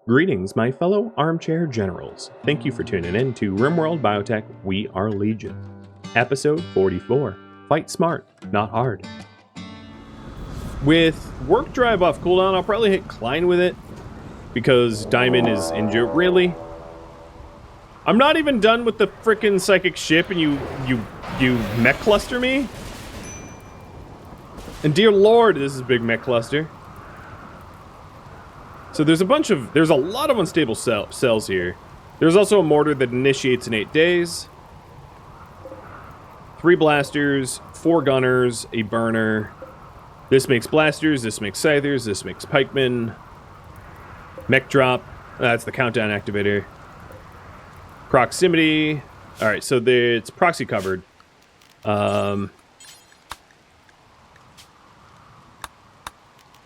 Greetings, my fellow armchair generals. Thank you for tuning in to RimWorld Biotech We Are Legion. Episode 44. Fight smart, not hard. With Work Drive off cooldown, I'll probably hit Klein with it, because Diamond is injured. Really? I'm not even done with the frickin' psychic ship and you mech cluster me? And dear lord, this is a big mech cluster. So there's a lot of unstable cells here. There's also a mortar that initiates in 8 days. 3 blasters, 4 gunners, a burner. This makes blasters, this makes scythers, this makes pikemen. Mech drop, that's the countdown activator. Proximity. Alright, so it's proxy covered.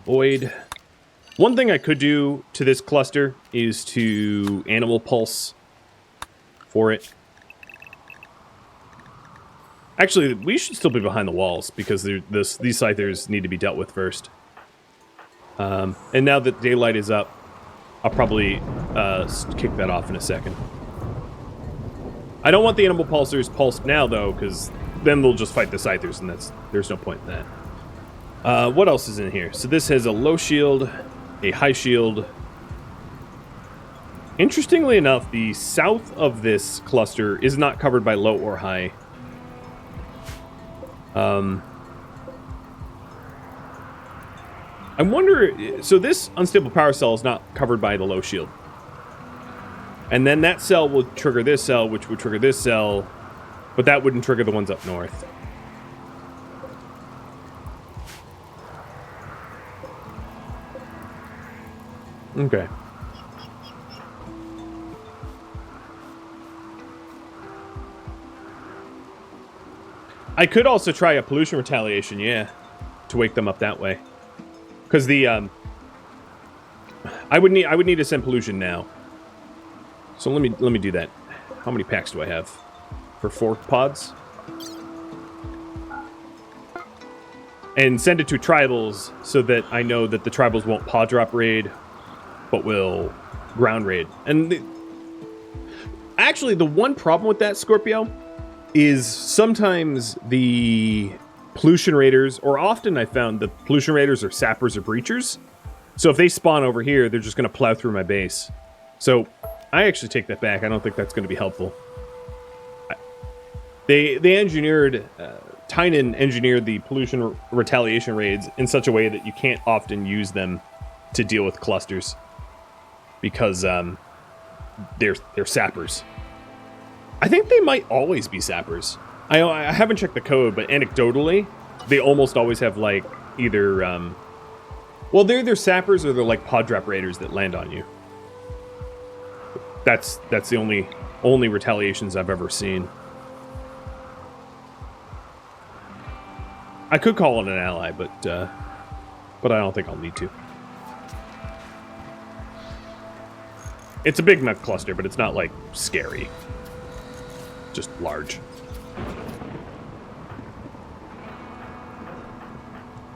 Void. One thing I could do to this cluster is to animal pulse for it. Actually, we should still be behind the walls because these scythers need to be dealt with first. And now that daylight is up, I'll probably kick that off in a second. I don't want the animal pulsers pulsed now, though, because then they'll just fight the scythers, and there's no point in that. What else is in here? So this has a low shield, a high shield. Interestingly enough, the south of this cluster is not covered by low or high. I wonder, so this unstable power cell is not covered by the low shield. And then that cell will trigger this cell, which would trigger this cell, but that wouldn't trigger the ones up north. Okay. I could also try a pollution retaliation, yeah, to wake them up that way. Because the I would need to send pollution now. So let me do that. How many packs do I have for 4 pods? And send it to tribals so that I know that the tribals won't pod drop raid, but will ground raid. And actually, the one problem with that, Scorpio, is sometimes the pollution raiders, or often I found the pollution raiders are sappers or breachers. So if they spawn over here, they're just going to plow through my base. So I actually take that back. I don't think that's going to be helpful. They engineered, Tynan engineered the pollution retaliation raids in such a way that you can't often use them to deal with clusters. Because they're sappers. I think they might always be sappers. I haven't checked the code, but anecdotally, they almost always have like either well, they're either sappers or they're like pod drop raiders that land on you. That's the only retaliations I've ever seen. I could call it an ally, but I don't think I'll need to. It's a big mech cluster, but it's not, like, scary. Just large.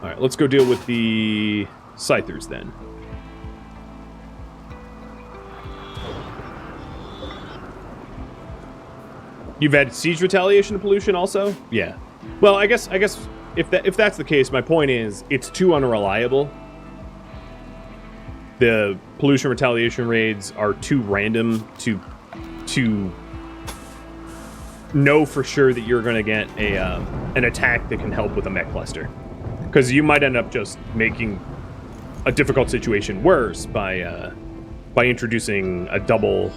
Alright, let's go deal with the scythers, then. You've had siege retaliation to pollution, also? Yeah. Well, I guess if that's the case, my point is, it's too unreliable. The pollution retaliation raids are too random to know for sure that you're going to get an attack that can help with a mech cluster. Because you might end up just making a difficult situation worse by introducing a double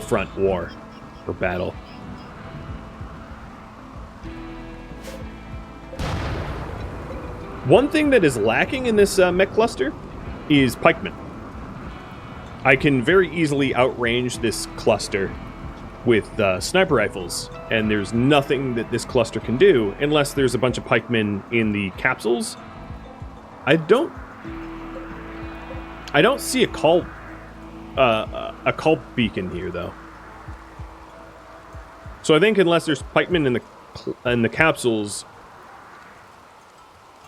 front war or battle. One thing that is lacking in this mech cluster is pikemen. I can very easily outrange this cluster with sniper rifles, and there's nothing that this cluster can do unless there's a bunch of pikemen in the capsules. I don't see a call beacon here, though. So I think unless there's pikemen in the capsules,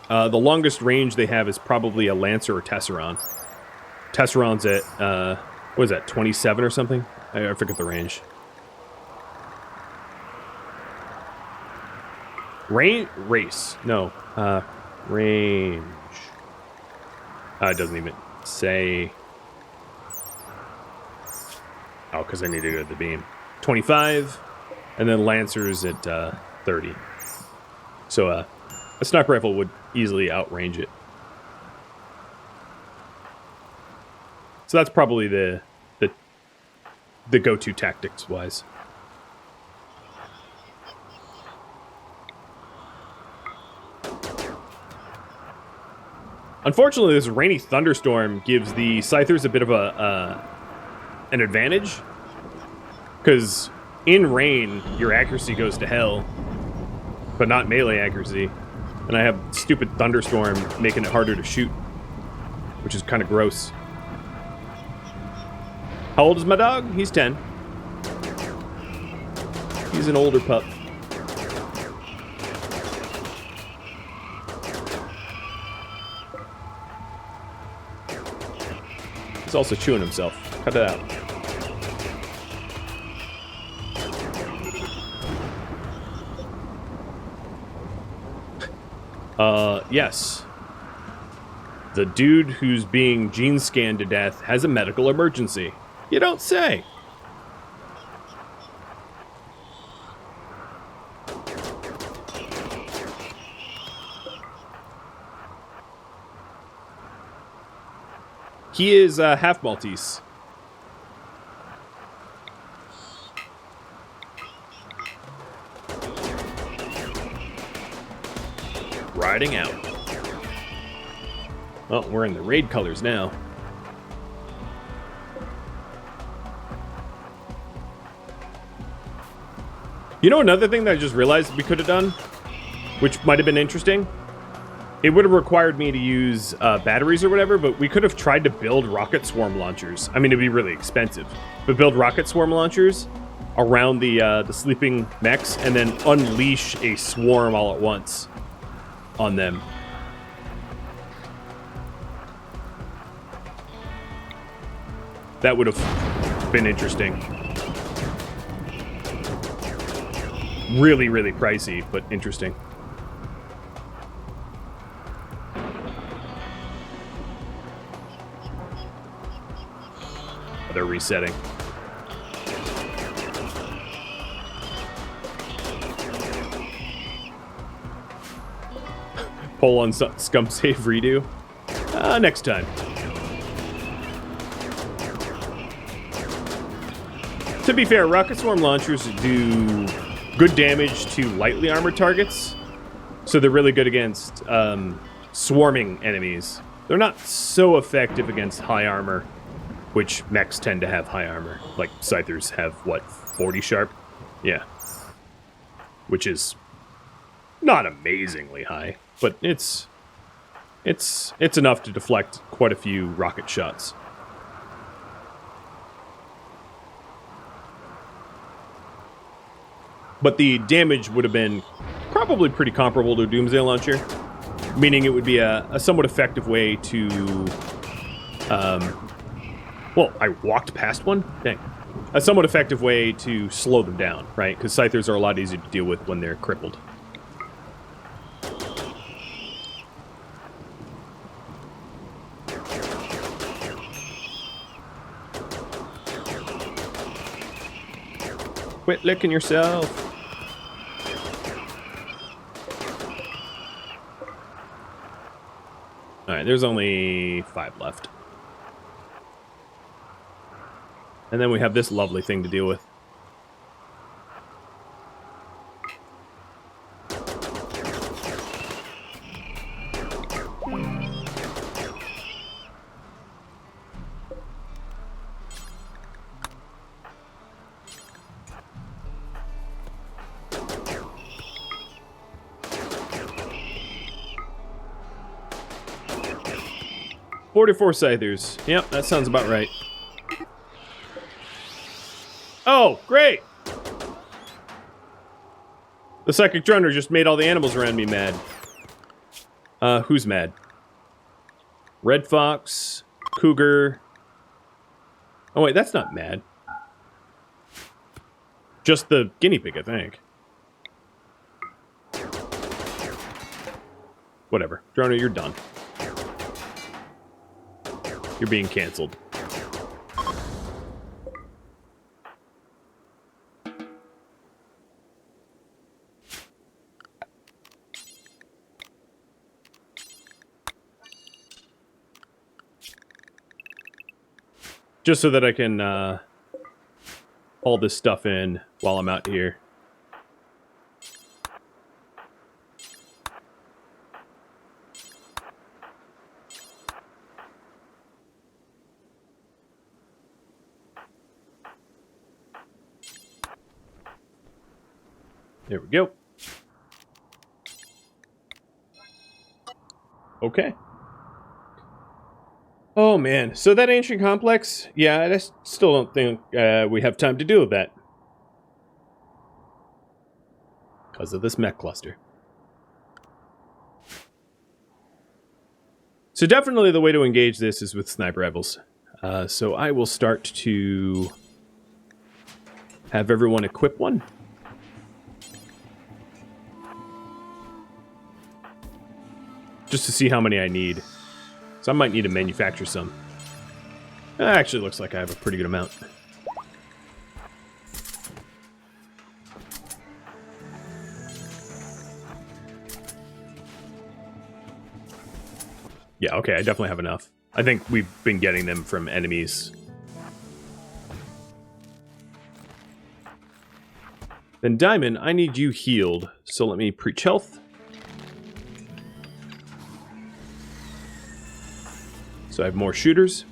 the longest range they have is probably a Lancer or Tesseron. Tesserons at, what is that, 27 or something? I forget the range. Race. No. Range. It doesn't even say. Oh, because I need to go to the beam. 25, and then Lancers at 30. So a sniper rifle would easily outrange it. So that's probably the go-to tactics-wise. Unfortunately, this rainy thunderstorm gives the Scythers a bit of an advantage. Because in rain, your accuracy goes to hell, but not melee accuracy. And I have stupid thunderstorm making it harder to shoot, which is kind of gross. How old is my dog? He's 10. He's an older pup. He's also chewing himself. Cut it out. Yes. The dude who's being gene scanned to death has a medical emergency. You don't say. He is half Maltese. Riding out. Well, we're in the raid colors now. You know another thing that I just realized we could have done, which might have been interesting? It would have required me to use batteries or whatever, but we could have tried to build rocket swarm launchers. I mean, it'd be really expensive, but build rocket swarm launchers around the sleeping mechs and then unleash a swarm all at once on them. That would have been interesting. Really, really pricey, but interesting. They're resetting. Pull on scum save redo. Next time. To be fair, rocket swarm launchers do good damage to lightly armored targets, so they're really good against swarming enemies. They're not so effective against high armor, which mechs tend to have high armor. Like Scythers have, what, 40 sharp? Yeah. Which is not amazingly high, but it's enough to deflect quite a few rocket shots. But the damage would have been probably pretty comparable to a Doomsday Launcher, meaning it would be a somewhat effective way to... well, I walked past one? Dang. A somewhat effective way to slow them down, right? Because Scythers are a lot easier to deal with when they're crippled. Quit licking yourself. Alright, there's only 5 left. And then we have this lovely thing to deal with. "44 Scythers. Yep, that sounds about right. Oh, great! The psychic droner just made all the animals around me mad. Who's mad? Red fox, cougar, Oh, wait, that's not mad. Just the guinea pig, I think. Whatever. Droner, you're done. You're being canceled. Just so that I can haul this stuff in while I'm out here. There we go. Okay. Oh, man. So that ancient complex, yeah, I still don't think we have time to deal with that. Because of this mech cluster. So definitely the way to engage this is with sniper rifles. So I will start to have everyone equip one. Just to see how many I need. So I might need to manufacture some. Actually, looks like I have a pretty good amount. Yeah, okay, I definitely have enough. I think we've been getting them from enemies. Then Diamond, I need you healed. So let me preach health. So I have more shooters.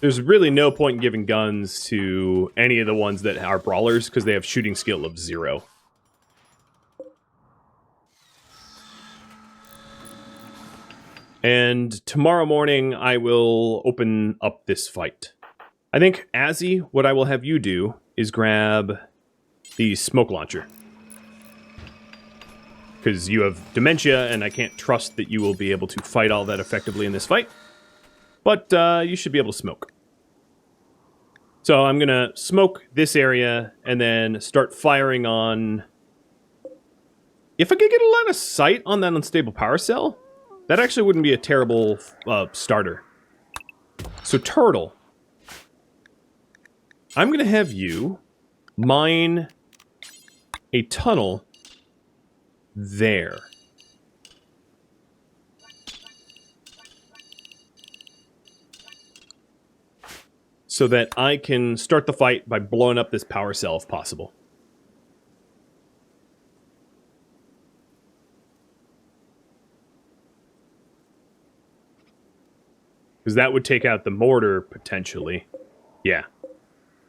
There's really no point in giving guns to any of the ones that are brawlers because they have shooting skill of 0. And tomorrow morning I will open up this fight. I think, Azzy, what I will have you do is grab the smoke launcher. Because you have dementia, and I can't trust that you will be able to fight all that effectively in this fight. But you should be able to smoke. So I'm going to smoke this area, and then start firing on... If I could get a line of sight on that unstable power cell, that actually wouldn't be a terrible starter. So Turtle, I'm going to have you mine a tunnel there. So that I can start the fight by blowing up this power cell if possible. Because that would take out the mortar, potentially. Yeah.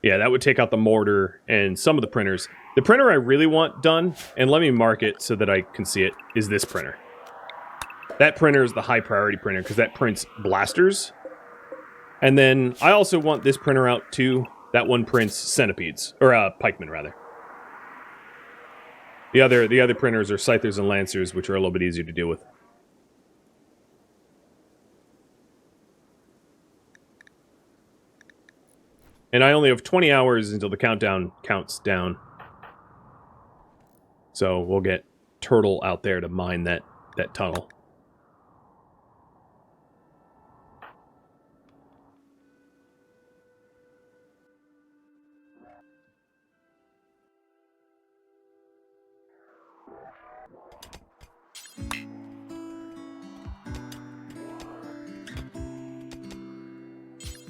Yeah, that would take out the mortar and some of the printers. The printer I really want done, and let me mark it so that I can see it, is this printer. That printer is the high priority printer, because that prints blasters. And then I also want this printer out, too. That one prints centipedes. Or, pikemen, rather. The other printers are scythers and lancers, which are a little bit easier to deal with. And I only have 20 hours until the countdown counts down. So we'll get Turtle out there to mine that tunnel.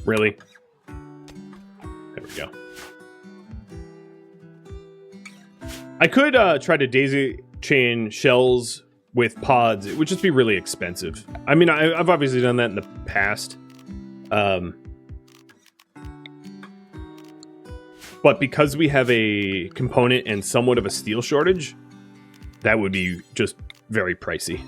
Really? There we go. I could try to daisy chain shells with pods. It would just be really expensive. I mean, I've obviously done that in the past. But because we have a component and somewhat of a steel shortage, that would be just very pricey.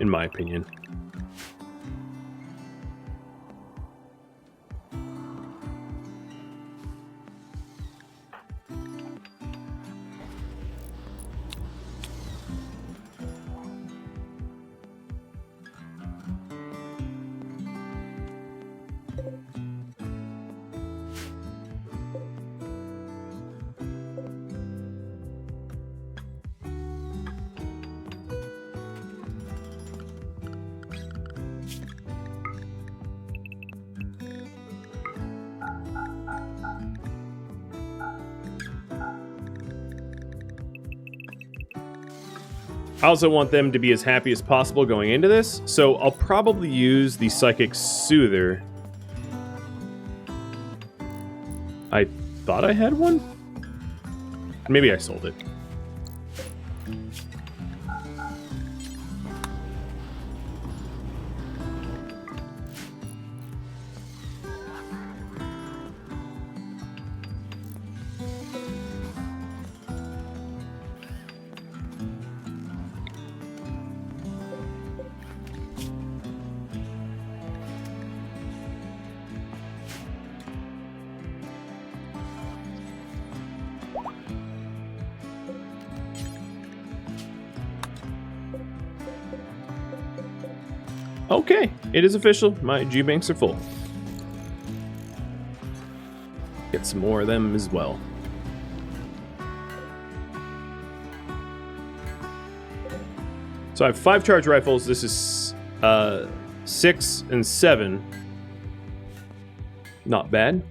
In my opinion. I also want them to be as happy as possible going into this, so I'll probably use the Psychic Soother. I thought I had one? Maybe I sold it. Okay, it is official. My G-banks are full. Get some more of them as well. So I have 5 charge rifles. This is 6 and 7. Not bad.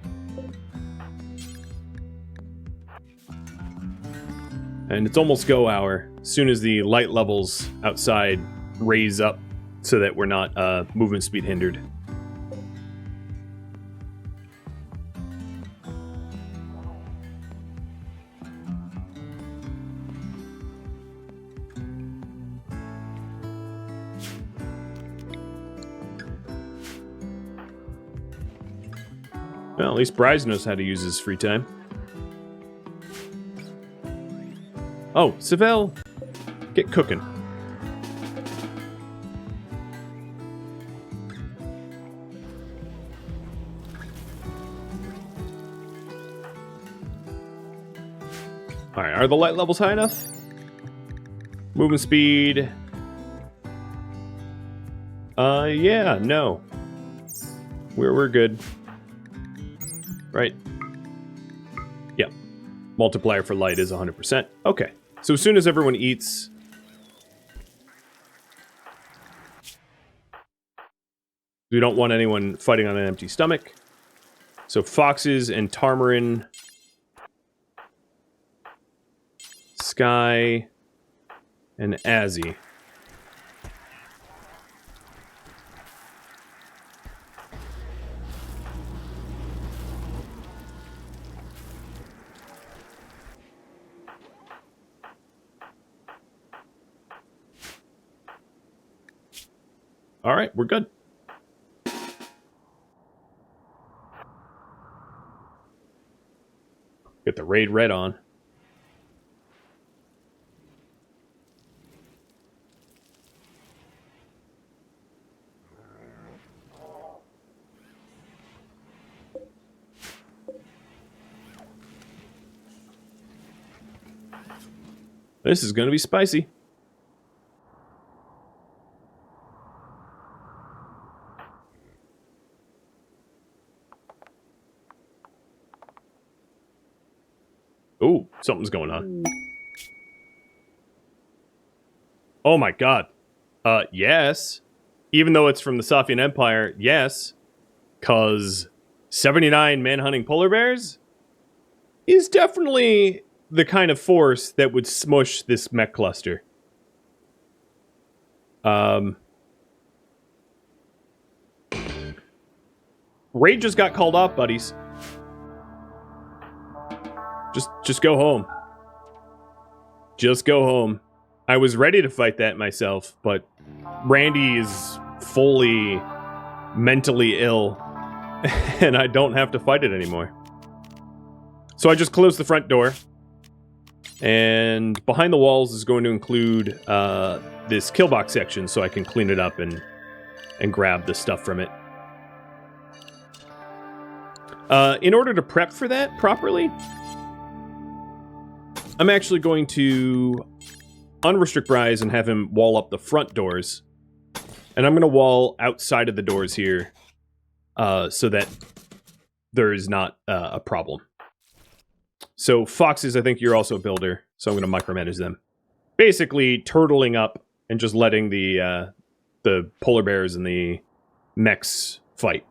And it's almost go hour. As soon as the light levels outside raise up so that we're not movement speed hindered. Well, at least Bryce knows how to use his free time. Oh, Savell, get cooking. Alright, are the light levels high enough? Movement speed. Yeah, no. We're good. Right? Yeah. Multiplier for light is 100%. Okay. So as soon as everyone eats... We don't want anyone fighting on an empty stomach. So Foxes and Tarmarin... Sky... and Azzy. All right, we're good. Get the raid red on. This is going to be spicy. Ooh, something's going on. Oh my god. Yes. Even though it's from the Sophian Empire, yes. 'Cause 79 man-hunting polar bears is definitely the kind of force that would smush this mech cluster. Raid just got called off, buddies. Just go home. Just go home. I was ready to fight that myself, but Randy is fully mentally ill, and I don't have to fight it anymore. So I just closed the front door, and behind the walls is going to include this kill box section, so I can clean it up and grab the stuff from it. In order to prep for that properly, I'm actually going to unrestrict Bryce and have him wall up the front doors. And I'm going to wall outside of the doors here so that there is not a problem. So Foxes, I think you're also a builder, so I'm going to micromanage them. Basically, turtling up and just letting the polar bears and the mechs fight.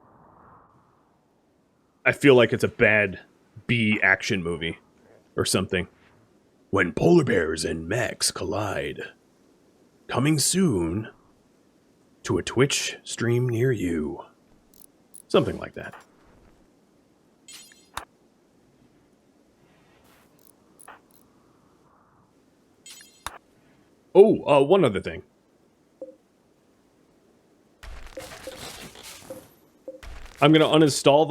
I feel like it's a bad B action movie or something. When polar bears and mechs collide. Coming soon to a Twitch stream near you. Something like that. Oh, one other thing. I'm gonna uninstall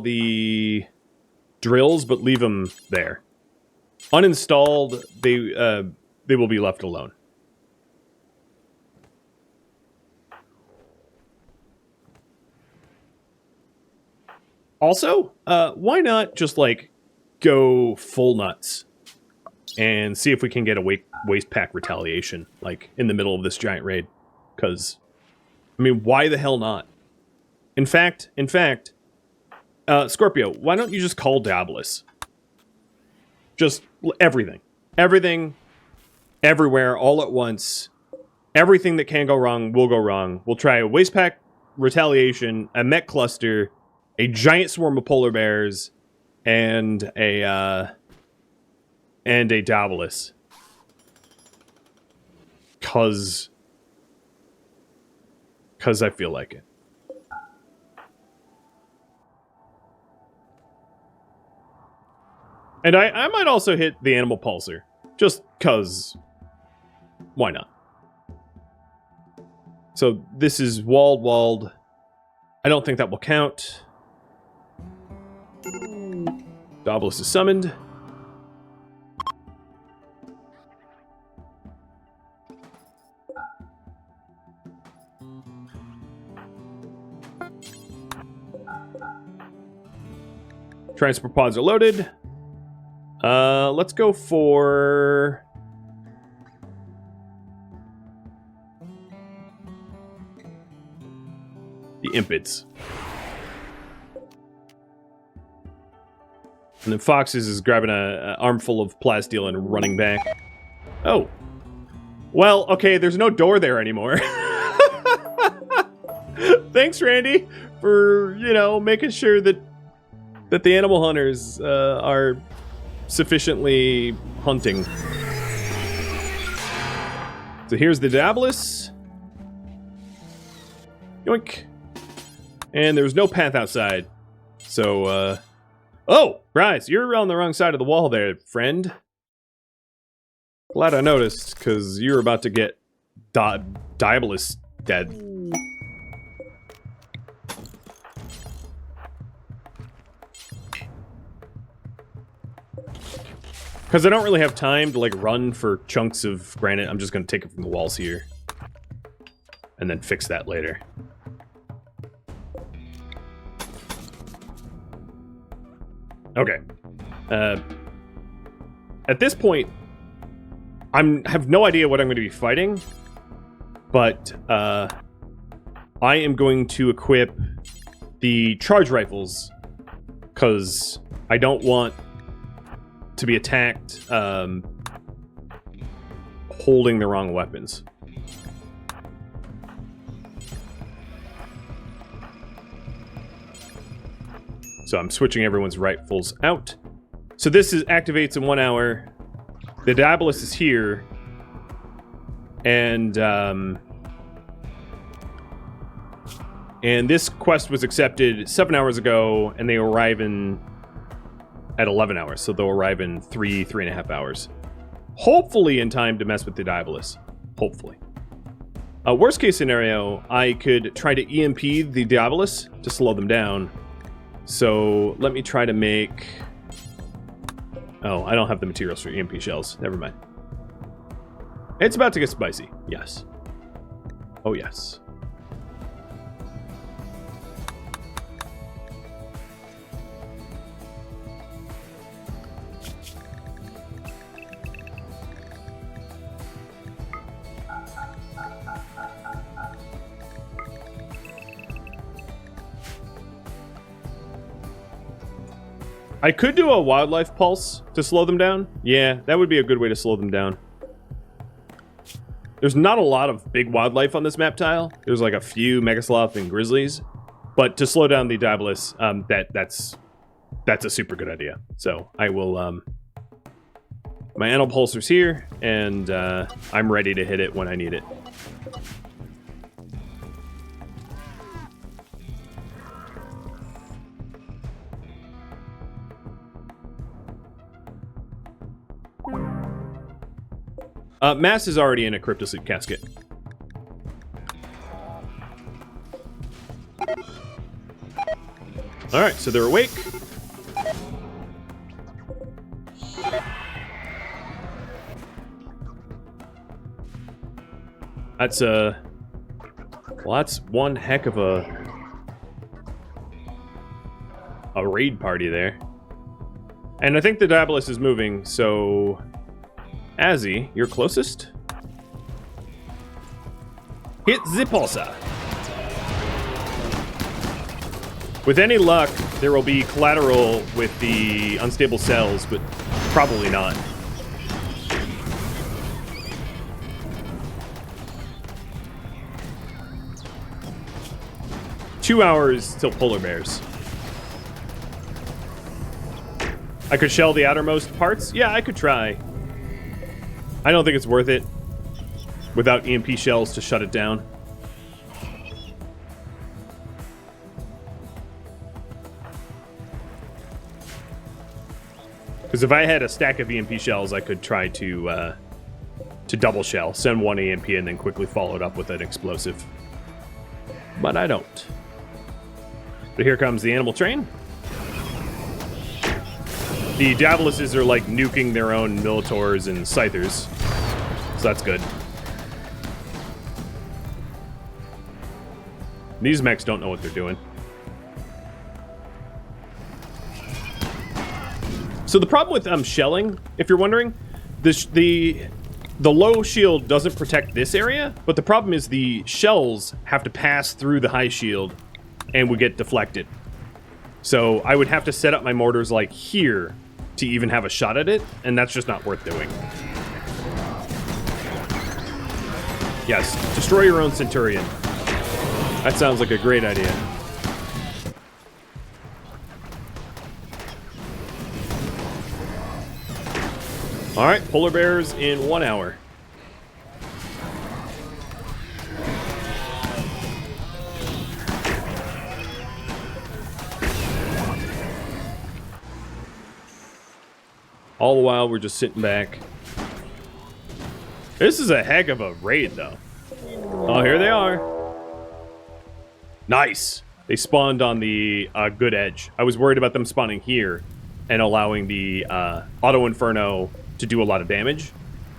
the drills, but leave them there. Uninstalled, they will be left alone. Also, why not just like go full nuts and see if we can get a waste pack retaliation like in the middle of this giant raid? Because, I mean, why the hell not? In fact, Scorpio, why don't you just call Diabolus? Just everything. Everything, everywhere, all at once. Everything that can go wrong will go wrong. We'll try a waste pack retaliation, a mech cluster, a giant swarm of polar bears, and a Diabolus. Cause I feel like it. And I might also hit the animal pulsar. Just cause why not? So this is walled. I don't think that will count. Diabolus is summoned. Transport pods are loaded. Let's go for the Impids. And then Foxes is grabbing an armful of plasteel and running back. Oh. Well, okay, there's no door there anymore. Thanks, Randy, for, making sure that the animal hunters are sufficiently hunting. So here's the Diabolus. Yoink. And there's no path outside. So, oh, Bryce, you're on the wrong side of the wall there, friend. Glad I noticed, because you're about to get Diabolus dead. Because I don't really have time to, run for chunks of granite. I'm just going to take it from the walls here. And then fix that later. Okay. At this point, I have no idea what I'm going to be fighting. But, I am going to equip the charge rifles. Because I don't want to be attacked holding the wrong weapons. So I'm switching everyone's rifles out. So this activates in 1 hour. The Diabolus is here. And this quest was accepted 7 hours ago, and they arrive at 11 hours, so they'll arrive in 3.5 hours. Hopefully in time to mess with the Diabolus. Hopefully. Worst case scenario, I could try to EMP the Diabolus to slow them down. So let me try to make... Oh, I don't have the materials for EMP shells. Never mind. It's about to get spicy. Yes. Oh, yes. I could do a wildlife pulse to slow them down. Yeah, that would be a good way to slow them down. There's not a lot of big wildlife on this map tile. There's like a few megasloth and grizzlies. But to slow down the Diabolus, that's a super good idea. So I will My anapulser's here, and I'm ready to hit it when I need it. Mass is already in a cryptosleep casket. Alright, so they're awake. That's well, that's one heck of a raid party there. And I think the Diabolus is moving, so Azzy, you're closest. Hit the pulsar. With any luck, there will be collateral with the unstable cells, but probably not. Two hours till polar bears. I could shell the outermost parts? Yeah, I could try. I don't think it's worth it without EMP shells to shut it down. Because if I had a stack of EMP shells, I could try to double shell, send one EMP, and then quickly follow it up with an explosive. But I don't. But here comes the animal train. The Diaboluses are like nuking their own Militors and Scythers. So that's good. These mechs don't know what they're doing. So the problem with shelling, if you're wondering, the low shield doesn't protect this area, but the problem is the shells have to pass through the high shield and would get deflected. So I would have to set up my mortars like here to even have a shot at it, and that's just not worth doing. Yes, destroy your own Centurion. That sounds like a great idea. Alright, polar bears in 1 hour. All the while, we're just sitting back. This is a heck of a raid, though. Oh, here they are. Nice. They spawned on the good edge. I was worried about them spawning here and allowing the Auto Inferno to do a lot of damage,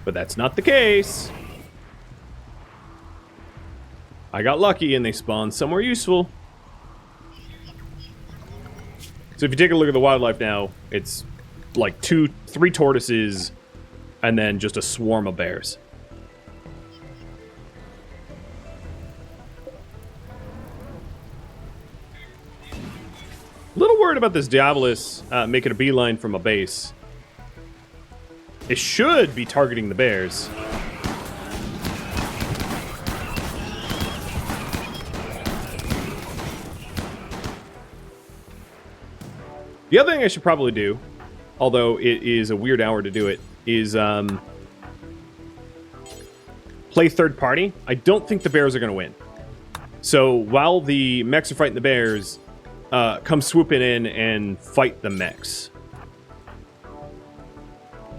but that's not the case. I got lucky and they spawned somewhere useful. So if you take a look at the wildlife now, it's like 2-3 tortoises and then just a swarm of bears. A little worried about this Diabolus making a beeline from a base. It should be targeting the bears. The other thing I should probably do, although it is a weird hour to do it, is play third party. I don't think the bears are going to win. So while the mechs are fighting the bears, come swooping in and fight the mechs,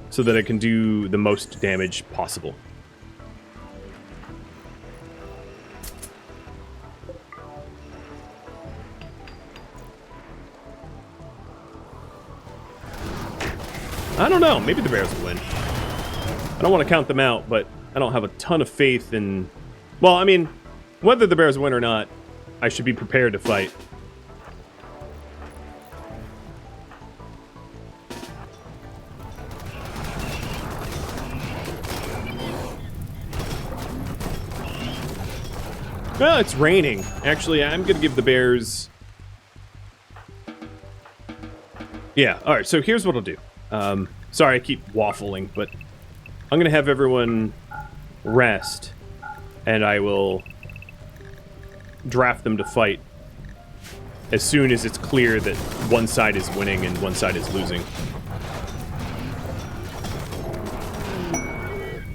so that it can do the most damage possible. I don't know. Maybe the bears will win. I don't want to count them out, but I don't have a ton of faith in... Well, I mean, whether the bears win or not, I should be prepared to fight. Well, it's raining. Actually, I'm going to give the bears... Yeah, alright, so here's what I'll do. Sorry, I keep waffling, but I'm going to have everyone rest, and I will draft them to fight as soon as it's clear that one side is winning and one side is losing.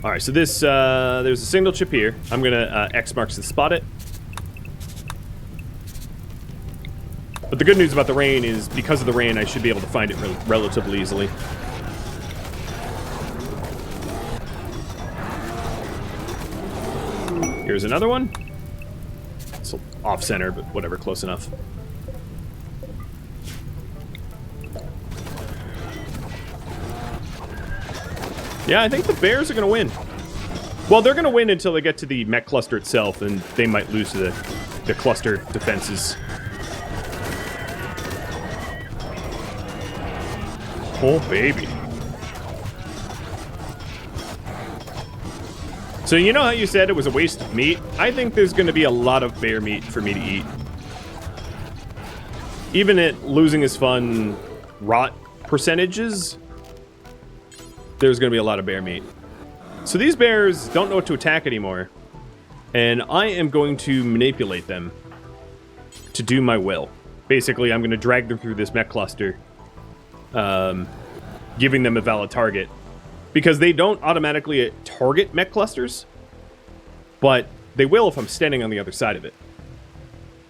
All right, so this there's a signal chip here. I'm gonna X marks to spot it. But the good news about the rain is because of the rain, I should be able to find it relatively easily. Here's another one. It's off center, but whatever, close enough. Yeah, I think the bears are going to win. Well, they're going to win until they get to the mech cluster itself, and they might lose to the cluster defenses. Oh, baby. So you know how you said it was a waste of meat? I think there's going to be a lot of bear meat for me to eat. Even at losing is fun rot percentages, there's going to be a lot of bear meat. So these bears don't know what to attack anymore, and I am going to manipulate them to do my will. Basically, I'm going to drag them through this mech cluster, giving them a valid target. Because they don't automatically target mech clusters, but they will if I'm standing on the other side of it.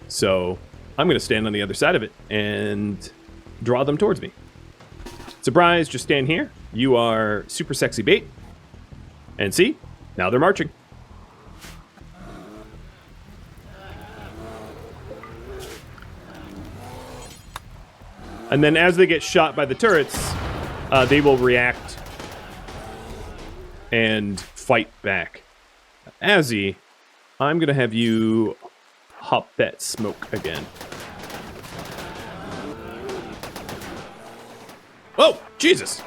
So I'm going to stand on the other side of it and draw them towards me. Surprise, just stand here. You are super sexy bait. And see, now they're marching. And then as they get shot by the turrets, they will react and fight back. Azzy, I'm going to have you hop that smoke again. Oh, Jesus!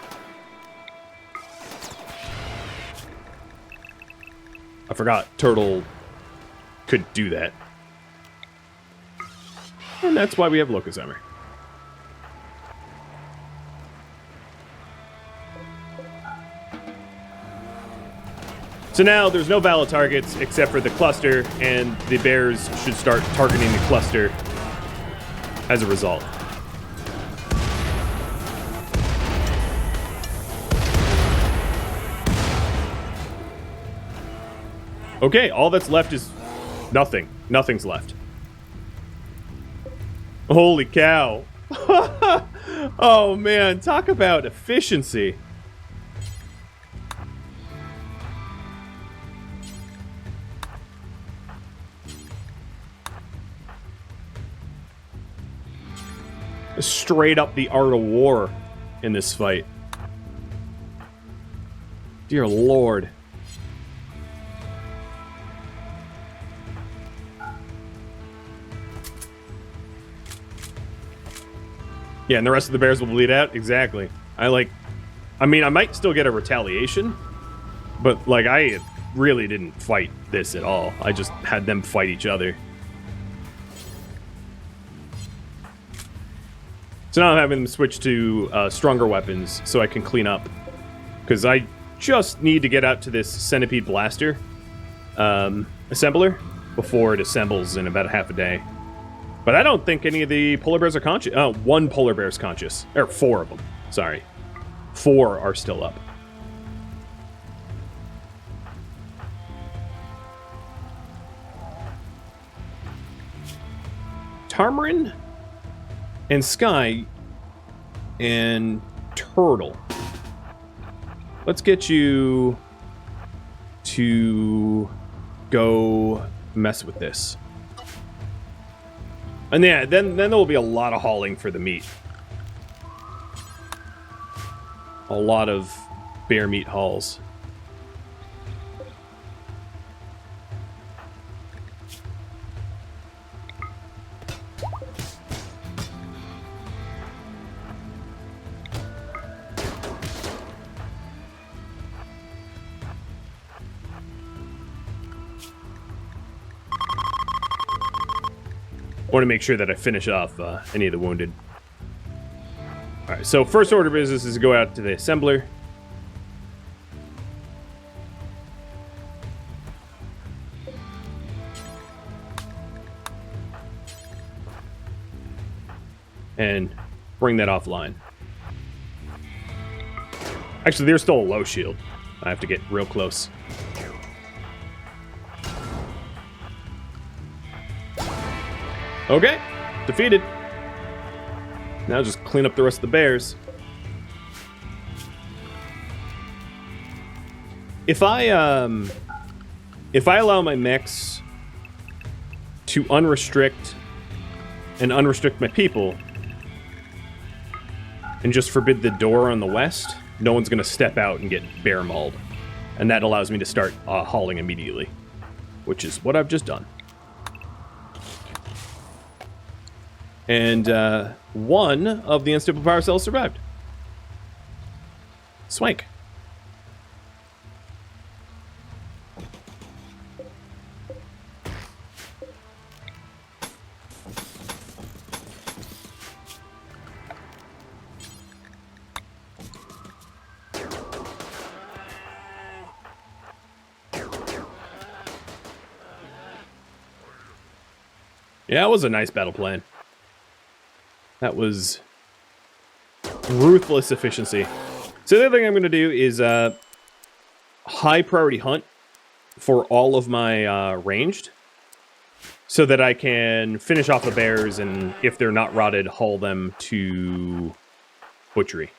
I forgot Turtle could do that. And that's why we have Locust Armor. So now there's no valid targets except for the cluster, and the bears should start targeting the cluster as a result. Okay, all that's left is nothing. Nothing's left. Holy cow. Oh man, talk about efficiency. Straight up the art of war in this fight. Dear Lord. Yeah, and the rest of the bears will bleed out? Exactly. I mean, I might still get a retaliation, but, like, I really didn't fight this at all. I just had them fight each other. So now I'm having them switch to stronger weapons so I can clean up. Because I just need to get out to this centipede blaster assembler before it assembles in about a half a day. But I don't think any of the polar bears are conscious. Oh, one polar bear is conscious. Or 4 of them. Sorry. 4 are still up. Tarmarin and Sky and Turtle. Let's get you to go mess with this. And yeah, then there will be a lot of hauling for the meat. A lot of bear meat hauls. I want to make sure that I finish off any of the wounded. Alright, so first order of business is to go out to the assembler. And bring that offline. Actually, there's still a low shield. I have to get real close. Okay, defeated. Now just clean up the rest of the bears. If I allow my mechs to unrestrict my people and just forbid the door on the west, no one's going to step out and get bear mauled. And that allows me to start hauling immediately, which is what I've just done. And one of the unstable power cells survived. Swank. Yeah, it was a nice battle plan. That was ruthless efficiency. So the other thing I'm going to do is high priority hunt for all of my ranged, so that I can finish off the bears, and if they're not rotted, haul them to butchery.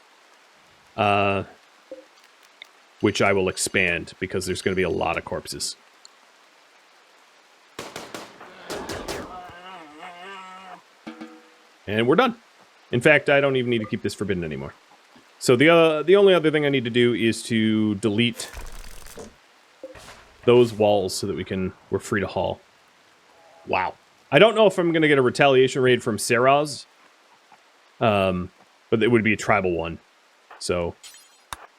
Which I will expand, because there's going to be a lot of corpses. And we're done. In fact, I don't even need to keep this forbidden anymore. So the only other thing I need to do is to delete those walls so that we're free to haul. Wow. I don't know if I'm going to get a retaliation raid from Seraz. But it would be a tribal one. So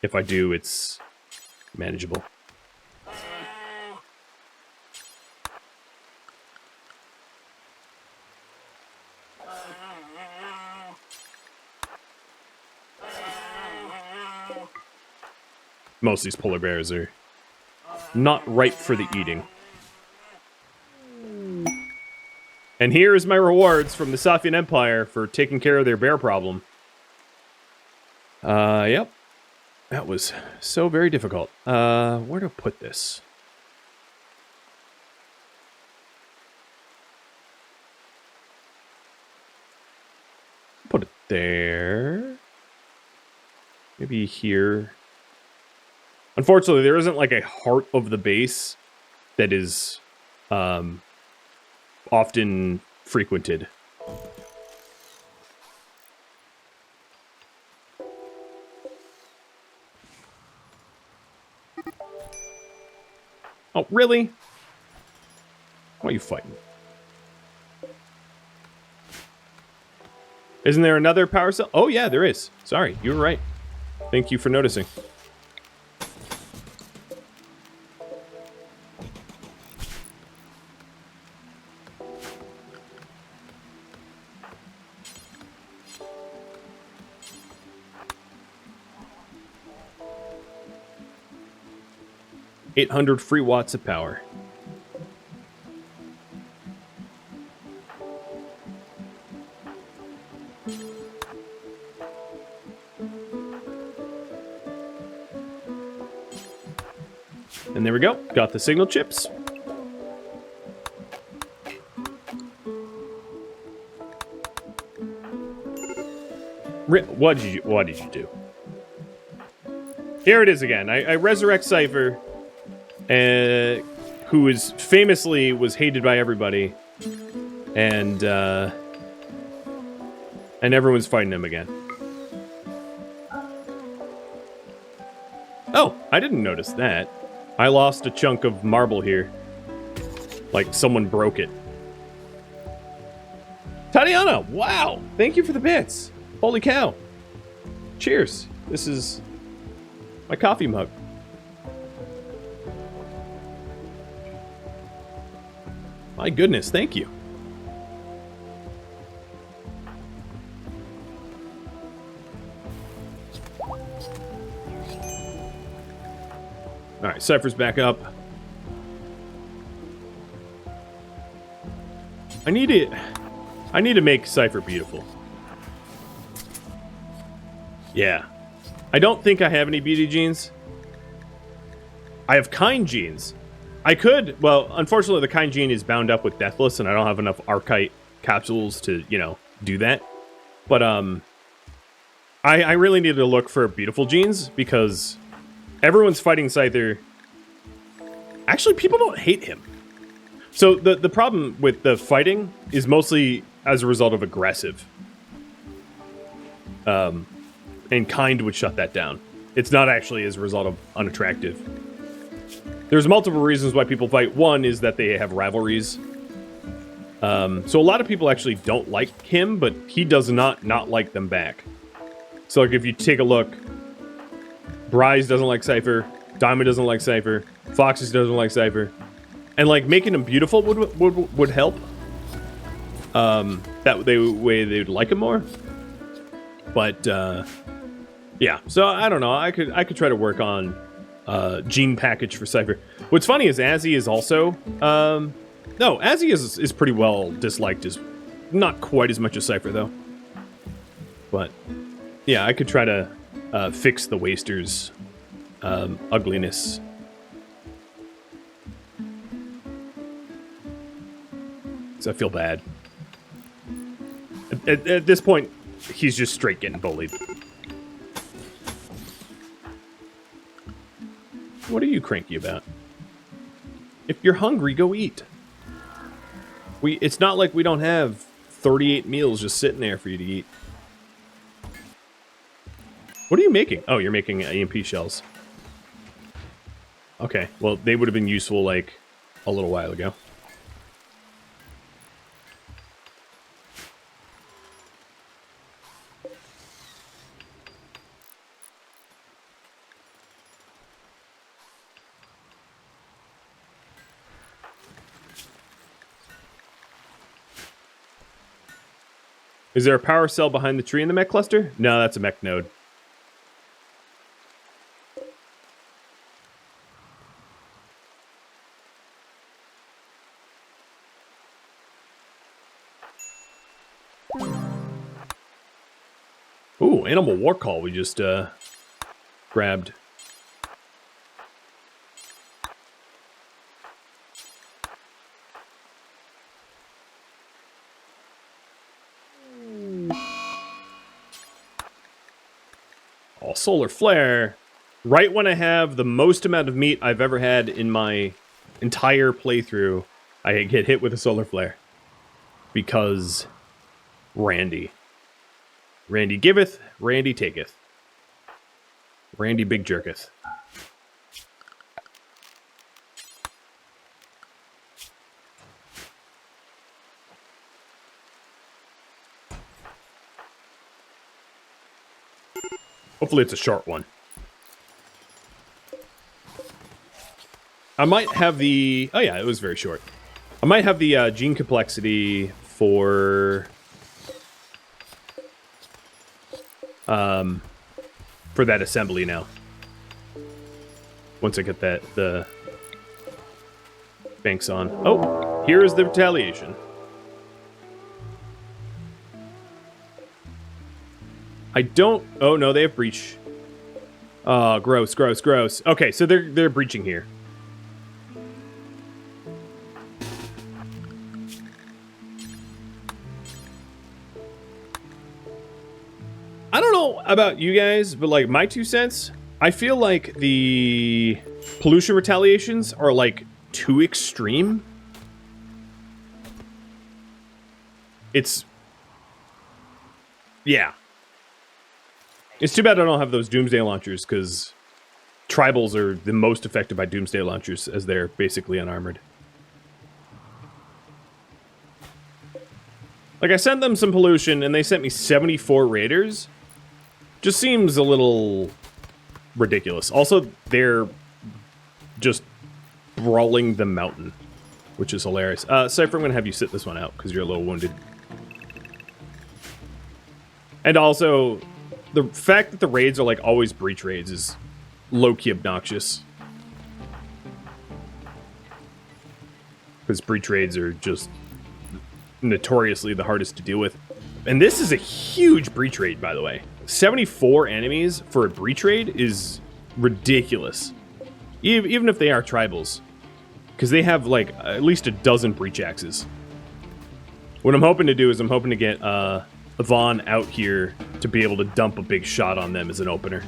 if I do, it's manageable. Most of these polar bears are not ripe for the eating. And here is my rewards from the Sophian Empire for taking care of their bear problem. Yep. That was so very difficult. Where to put this? Put it there. Maybe here. Unfortunately, there isn't like a heart of the base that is often frequented. Oh, really? Why are you fighting? Isn't there another power cell? Oh, yeah, there is. Sorry, you were right. Thank you for noticing. $800 free watts of power. And there we go. Got the signal chips. What did you do? Here it is again. I resurrect Cypher. Who was hated by everybody, and everyone's fighting him again. Oh, I didn't notice that. I lost a chunk of marble here. Like someone broke it. Tatiana, wow! Thank you for the bits. Holy cow. Cheers. This is my coffee mug. My goodness, thank you. Alright, Cypher's back up. I need to make Cypher beautiful. Yeah. I don't think I have any beauty genes. I have kind genes. I could, well, unfortunately, the kind gene is bound up with Deathless, and I don't have enough Archite capsules to, you know, do that. But, I really needed to look for beautiful genes, because everyone's fighting Scyther. Actually, people don't hate him. So, the problem with the fighting is mostly as a result of aggressive. And kind would shut that down. It's not actually as a result of unattractive. There's multiple reasons why people fight. One is that they have rivalries. So a lot of people actually don't like him, but he does not like them back. So like if you take a look, Bryce doesn't like Cypher, Diamond doesn't like Cypher, Foxes doesn't like Cypher, and like making him beautiful would help. That way they'd like him more. But yeah, so I don't know. I could try to work on gene package for Cypher. What's funny is Azzy is also no, Azzy is pretty well disliked, as not quite as much as Cypher though. But yeah, I could try to fix the Waster's ugliness. So I feel bad. At this point, he's just straight getting bullied. What are you cranky about? If you're hungry, go eat. It's not like we don't have 38 meals just sitting there for you to eat. What are you making? Oh, you're making EMP shells. Okay, well, they would have been useful, like, a little while ago. Is there a power cell behind the tree in the mech cluster? No, that's a mech node. Ooh, animal war call we just grabbed. Oh, solar flare. Right when I have the most amount of meat I've ever had in my entire playthrough, I get hit with a solar flare. Because Randy. Randy giveth, Randy taketh. Randy big jerketh. Hopefully it's a short one. I might have the... Oh yeah, it was very short. I might have the gene complexity for that assembly now. Once I get the banks on. Oh, here is the retaliation. I don't... Oh, no, they have breach. Oh, gross, gross, gross. Okay, so they're breaching here. I don't know about you guys, but, like, my 2 cents, I feel like the pollution retaliations are, like, too extreme. It's... Yeah. It's too bad I don't have those Doomsday launchers, because tribals are the most affected by Doomsday launchers, as they're basically unarmored. Like, I sent them some pollution, and they sent me 74 raiders. Just seems a little ridiculous. Also, they're just brawling the mountain, which is hilarious. Cypher, I'm going to have you sit this one out, because you're a little wounded. And also... the fact that the raids are, like, always breach raids is low-key obnoxious. Because breach raids are just notoriously the hardest to deal with. And this is a huge breach raid, by the way. 74 enemies for a breach raid is ridiculous. Even if they are tribals. Because they have, like, at least a dozen breach axes. What I'm hoping to do is I'm hoping to get Vaughn out here to be able to dump a big shot on them as an opener.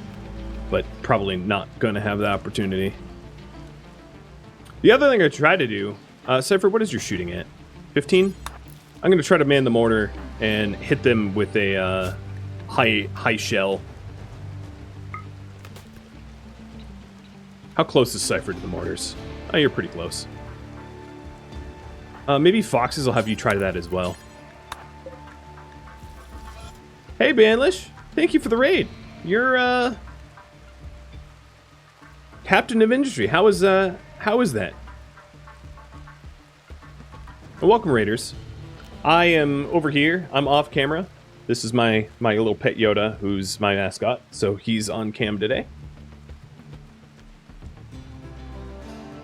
But probably not going to have the opportunity. The other thing I try to do... Cypher, what is your shooting at? 15? I'm going to try to man the mortar and hit them with a high shell. How close is Cypher to the mortars? Oh, you're pretty close. Maybe Foxes will have you try that as well. Hey, Banlish. Thank you for the raid. You're, Captain of Industry. How is that? Well, welcome, Raiders. I am over here. I'm off camera. This is my little pet Yoda, who's my mascot. So he's on cam today.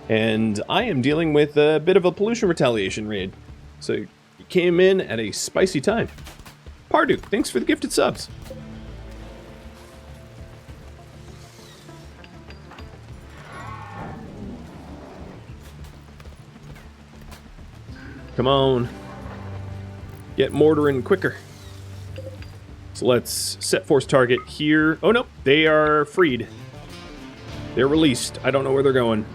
And I am dealing with a bit of a pollution retaliation raid. So you came in at a spicy time. Parduk, thanks for the gifted subs. Come on. Get mortaring quicker. So let's set force target here. Oh, no. They are freed. They're released. I don't know where they're going.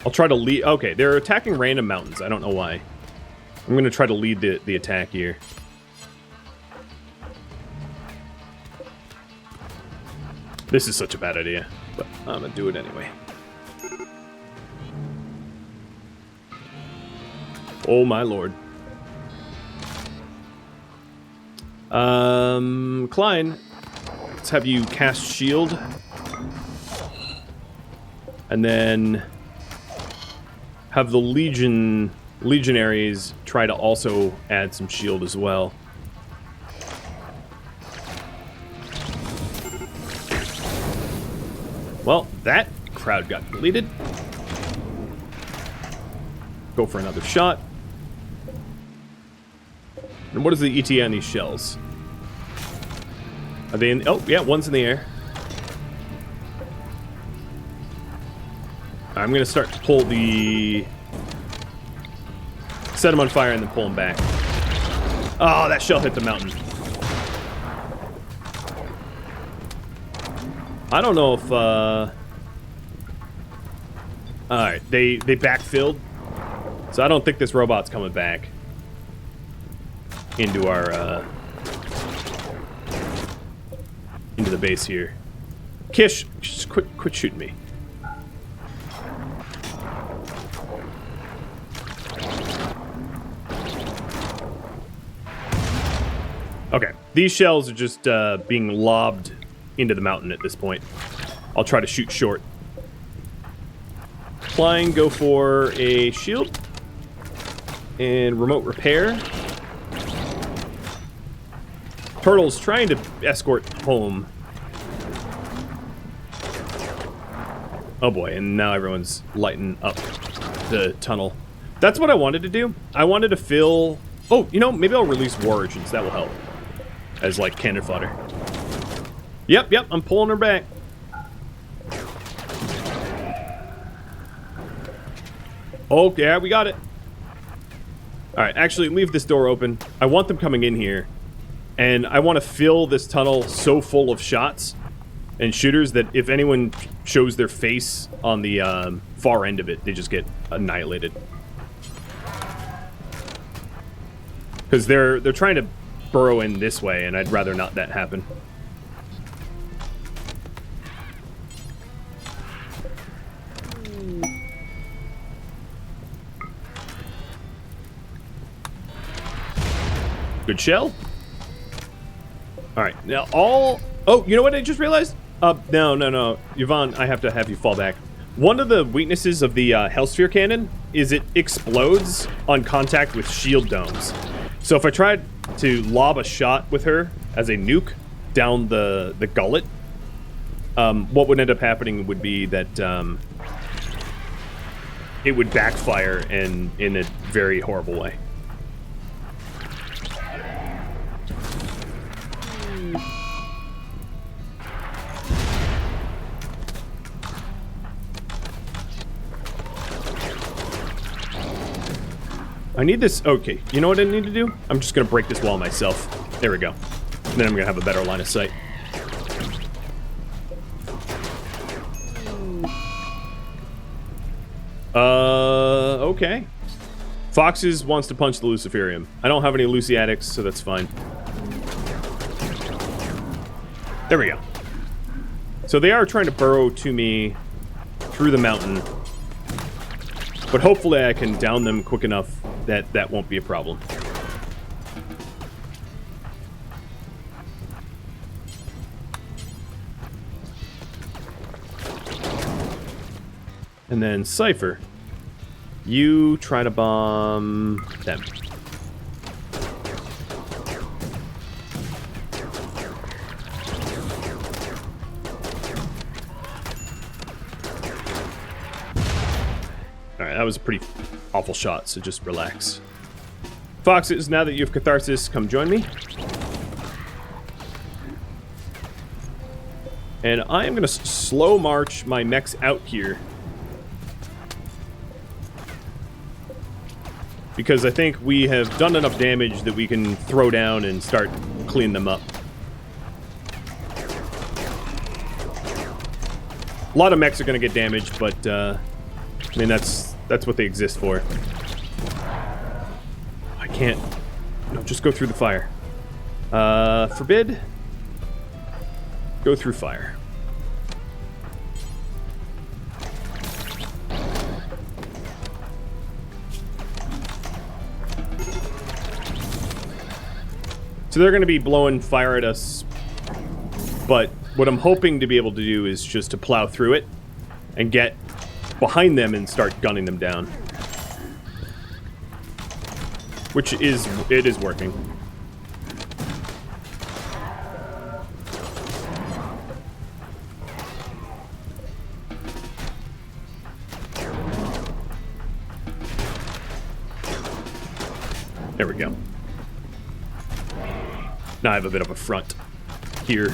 I'll try to lead... Okay, they're attacking random mountains. I don't know why. I'm going to try to lead the attack here. This is such a bad idea, but I'm going to do it anyway. Oh my lord. Klein, let's have you cast shield. And then have the legionaries try to also add some shield as well. Well, that crowd got deleted. Go for another shot. And what is the ETA on these shells? Are they in... Oh, yeah, one's in the air. I'm going to start to pull the... Set them on fire and then pull them back. Oh, that shell hit the mountain. I don't know if... Alright, they backfilled. So I don't think this robot's coming back into our, into the base here. Kish, just quit shooting me. Okay, these shells are just being lobbed into the mountain at this point. I'll try to shoot short. Flying, go for a shield. And remote repair. Turtle's trying to escort home. Oh boy, and now everyone's lighting up the tunnel. That's what I wanted to do. I wanted to fill... Oh, you know, maybe I'll release war urchins. That will help. As, like, cannon fodder. Yep, I'm pulling her back. Oh, yeah, we got it. Alright, actually, leave this door open. I want them coming in here. And I want to fill this tunnel so full of shots and shooters that if anyone shows their face on the far end of it, they just get annihilated. Because they're trying to burrow in this way, and I'd rather not that happen. Good shell. Alright, now all... Oh, you know what I just realized? No. Yvonne, I have to have you fall back. One of the weaknesses of the Hellsphere cannon is it explodes on contact with shield domes. So if I tried to lob a shot with her as a nuke down the gullet, what would end up happening would be that it would backfire in a very horrible way. I need this. Okay, you know what I need to do? I'm just going to break this wall myself. There we go. And then I'm going to have a better line of sight. Okay. Foxes wants to punch the Luciferium. I don't have any Luciatics, so that's fine. There we go. So they are trying to burrow to me through the mountain. But hopefully I can down them quick enough that that won't be a problem. And then Cypher, you try to bomb them. Alright, that was a pretty awful shot, so just relax. Foxes, now that you have Catharsis, come join me. And I am going to slow march my mechs out here. Because I think we have done enough damage that we can throw down and start cleaning them up. A lot of mechs are going to get damaged, but I mean that's what they exist for. I can't. No, just go through the fire. Forbid. Go through fire. So they're going to be blowing fire at us, but what I'm hoping to be able to do is just to plow through it and get behind them and start gunning them down. Which is, it is working. There we go. Now I have a bit of a front here.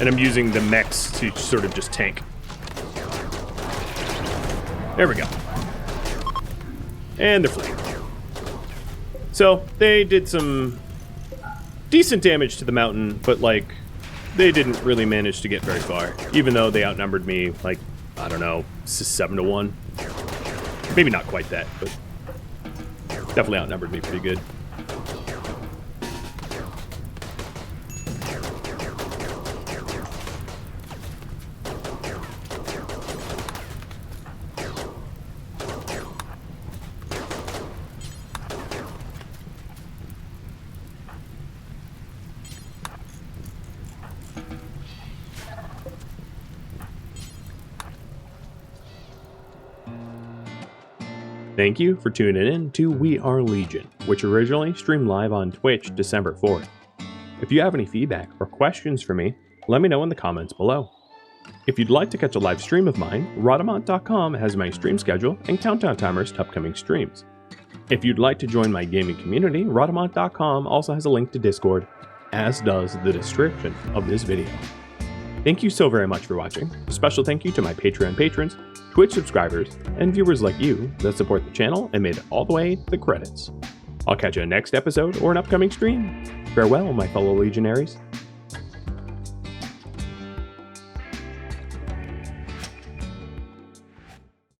And I'm using the mechs to sort of just tank. There we go. And they're fleeing. So, they did some decent damage to the mountain, but, like, they didn't really manage to get very far. Even though they outnumbered me, like, I don't know, 7-1. Maybe not quite that, but definitely outnumbered me pretty good. Thank you for tuning in to We Are Legion, which originally streamed live on Twitch December 4th. If you have any feedback or questions for me, let me know in the comments below. If you'd like to catch a live stream of mine, Rhadamant.com has my stream schedule and countdown timers to upcoming streams. If you'd like to join my gaming community, Rhadamant.com also has a link to Discord, as does the description of this video. Thank you so very much for watching. A special thank you to my Patreon patrons, Twitch subscribers, and viewers like you that support the channel and made it all the way to the credits. I'll catch you in next episode or an upcoming stream. Farewell, my fellow Legionnaires.